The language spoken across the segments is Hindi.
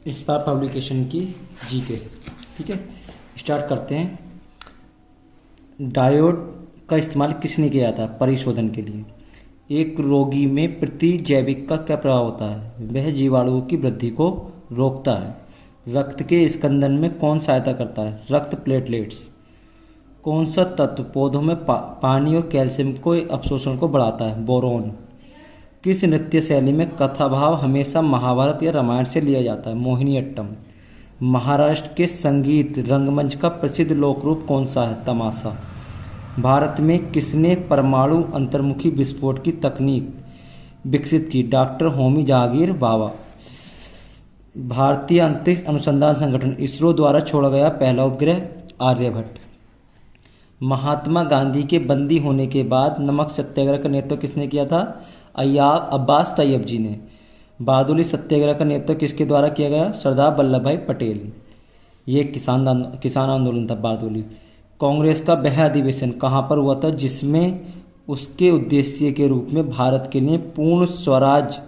इस बार पब्लिकेशन की जीके। ठीक है, स्टार्ट करते हैं। डायोड का इस्तेमाल किसने किया था परिशोधन के लिए? एक रोगी में प्रतिजैविक का क्या प्रभाव होता है? वह जीवाणुओं की वृद्धि को रोकता है। रक्त के स्कंदन में कौन सहायता करता है? रक्त प्लेटलेट्स। कौन सा तत्व पौधों में पानी और कैल्शियम को अवशोषण को बढ़ाता है? बोरोन। किस नृत्य शैली में कथा भाव हमेशा महाभारत या रामायण से लिया जाता है? मोहिनीअट्टम। महाराष्ट्र के संगीत रंगमंच का प्रसिद्ध लोक रूप कौन सा है? तमाशा। भारत में किसने परमाणु अंतर्मुखी विस्फोट की तकनीक विकसित की? डॉक्टर होमी जहांगीर भाभा। भारतीय अंतरिक्ष अनुसंधान संगठन इसरो द्वारा छोड़ा गया पहला उपग्रह आर्यभट्ट। महात्मा गांधी के बंदी होने के बाद नमक सत्याग्रह का नेतृत्व किसने किया था? अय्याब अब्बास तैयब जी ने। बारदोली सत्याग्रह का नेतृत्व किसके द्वारा किया गया? सरदार वल्लभ भाई पटेल। ये किसान आंदोलन था बारदोली। कांग्रेस का वह अधिवेशन कहाँ पर हुआ था जिसमें उसके उद्देश्य के रूप में भारत के लिए पूर्ण स्वराज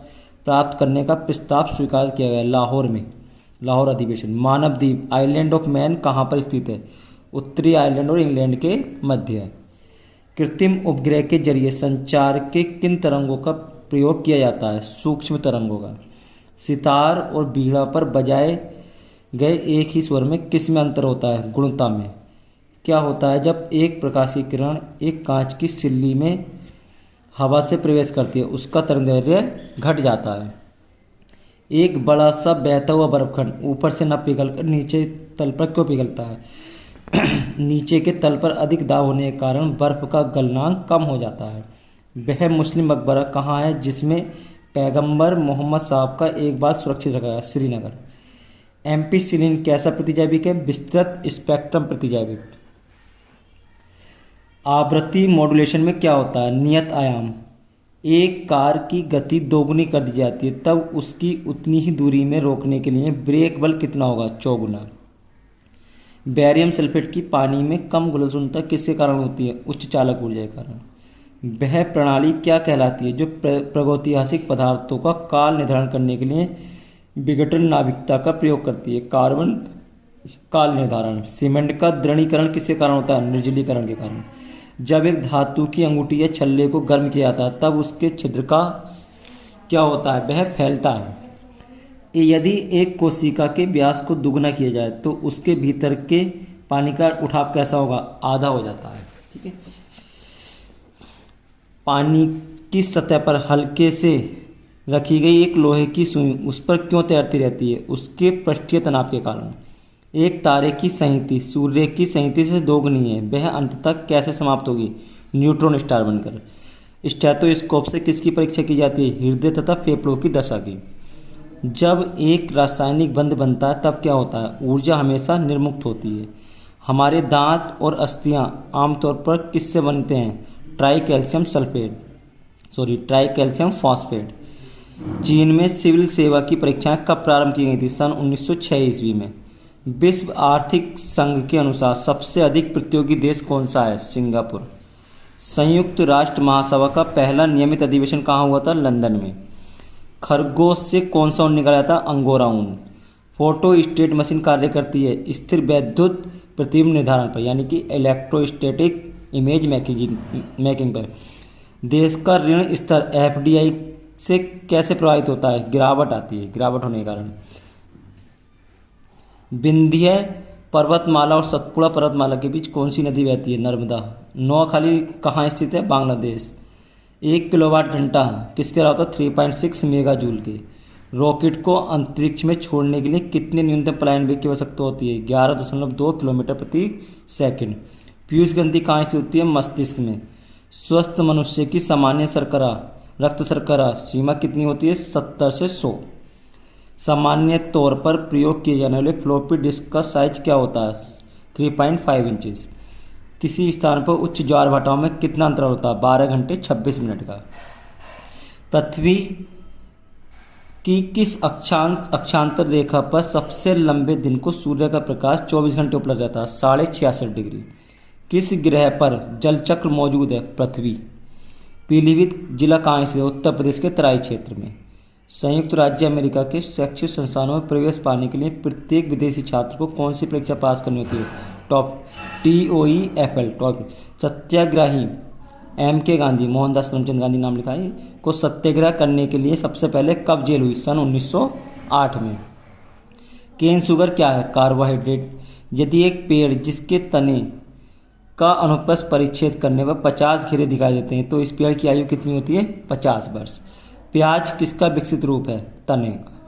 प्राप्त करने का प्रस्ताव स्वीकार किया गया? लाहौर में, लाहौर अधिवेशन। मानव द्वीप आइलैंड ऑफ मैन कहाँ पर स्थित है? उत्तरी आयरलैंड और इंग्लैंड के मध्य है। कृत्रिम उपग्रह के जरिए संचार के किन तरंगों का प्रयोग किया जाता है? सूक्ष्म तरंगों का। सितार और बीड़ा पर बजाए गए एक ही स्वर में किस में अंतर होता है? गुणता में। क्या होता है जब एक प्रकाशीय किरण एक कांच की सिल्ली में हवा से प्रवेश करती है? उसका तरंगदैर्घ्य घट जाता है। एक बड़ा सा बहता हुआ बर्फखंड ऊपर से न पिघलकर नीचे तल पर क्यों पिघलता है? नीचे के तल पर अधिक दाब होने के कारण बर्फ का गलनांक कम हो जाता है। वह मुस्लिम मकबरा कहाँ है जिसमें पैगंबर मोहम्मद साहब का एक बार सुरक्षित रखा गया? श्रीनगर। एम्पिसिलिन कैसा प्रतिजैविक है? विस्तृत स्पेक्ट्रम प्रतिजैविक। आवृत्ति मॉड्यूलेशन में क्या होता है? नियत आयाम। एक कार की गति दोगुनी कर दी जाती है तब उसकी उतनी ही दूरी में रोकने के लिए ब्रेक बल कितना होगा? 4 गुना। बैरियम सल्फेट की पानी में कम घुलनशीलता किसके कारण होती है? उच्च चालक ऊर्जा के कारण। वह प्रणाली क्या कहलाती है जो प्रागैतिहासिक पदार्थों का काल निर्धारण करने के लिए विघटन नाभिकता का प्रयोग करती है? कार्बन काल निर्धारण। सीमेंट का दृढ़ीकरण किसके कारण होता है? निर्जलीकरण के कारण। जब एक धातु की अंगूठी या छल्ले को गर्म किया जाता है तब उसके छिद्र का क्या होता है? वह फैलता है। यदि एक कोशिका के व्यास को दुगना किया जाए तो उसके भीतर के पानी का उठाव कैसा होगा? आधा हो जाता है। ठीक है। पानी की सतह पर हल्के से रखी गई एक लोहे की सुई उस पर क्यों तैरती रहती है? उसके पृष्ठीय तनाव के कारण। एक तारे की संहति सूर्य की संहति से दोगुनी है, वह अंततः कैसे समाप्त होगी? न्यूट्रॉन स्टार बनकर। स्टेथोस्कोप से किसकी परीक्षा की जाती है? हृदय तथा फेफड़ों की दशा की। जब एक रासायनिक बंध बनता है तब क्या होता है? ऊर्जा हमेशा निर्मुक्त होती है। हमारे दांत और अस्थियां आमतौर पर किससे बनते हैं? Tricalcium phosphate. चीन में सिविल सेवा की परीक्षाएं कब प्रारंभ की गई थी? सन 1906 ईस्वी में। विश्व आर्थिक संघ के अनुसार सबसे अधिक प्रतियोगी देश कौन सा है? सिंगापुर। संयुक्त राष्ट्र महासभा का पहला नियमित अधिवेशन कहाँ हुआ था? लंदन में। खरगोश से कौन सा ऊन निकाला जाता? अंगोरा ऊन। फोटोस्टेट मशीन कार्य करती है स्थिर वैद्युत प्रतिबिंब निर्धारण पर, यानी कि इलेक्ट्रोस्टैटिक इमेज मेकिंग पर। देश का ऋण स्तर एफडीआई से कैसे प्रभावित होता है? गिरावट आती है, गिरावट होने के कारण। विंध्य पर्वतमाला और सतपुड़ा पर्वतमाला के बीच कौन सी नदी बहती है? नर्मदा। नौखाली कहाँ स्थित है? बांग्लादेश। 1 किलोवाट घंटा किसके रहा होता? 3.6 मेगा जूल के। रॉकेट को अंतरिक्ष में छोड़ने के लिए कितने न्यूनतम पलायन वेग की आवश्यकता होती है? 11.2 किलोमीटर प्रति सेकंड। पीयूष ग्रंथि कहाँ से होती है? मस्तिष्क में। स्वस्थ मनुष्य की सामान्य शर्करा रक्त शर्करा सीमा कितनी होती है? 70 से 100। सामान्य तौर पर प्रयोग किए जाने वाले फ्लॉपी डिस्क का साइज क्या होता है? 3.5 इंचेस। किसी स्थान पर उच्च ज्वार भाटाओं में कितना अंतराल होता है? 12 घंटे 26 मिनट का। पृथ्वी की किस अक्षांतर रेखा पर सबसे लंबे दिन को सूर्य का प्रकाश 24 घंटे उपलब्ध रहता है? 66.5 डिग्री। किस ग्रह पर जल चक्र मौजूद है? पृथ्वी। पीलीभीत जिला कहाँ से? उत्तर प्रदेश के तराई क्षेत्र में। संयुक्त राज्य अमेरिका के शैक्षिक संस्थानों में प्रवेश पाने के लिए प्रत्येक विदेशी छात्र को कौन सी परीक्षा पास करनी होती है? Top TOEFL top. सत्याग्रही MK गांधी, मोहनदास करमचंद गांधी नाम लिखा है, को सत्याग्रह करने के लिए सबसे पहले कब जेल हुई? सन 1908 में। केन शुगर क्या है? कार्बोहाइड्रेट। यदि एक पेड़ जिसके तने का अनुप्रस्थ परिच्छेद करने पर 50 घेरे दिखाई देते हैं तो इस पेड़ की आयु कितनी होती है? 50 वर्ष। प्याज किसका विकसित रूप है? तने का।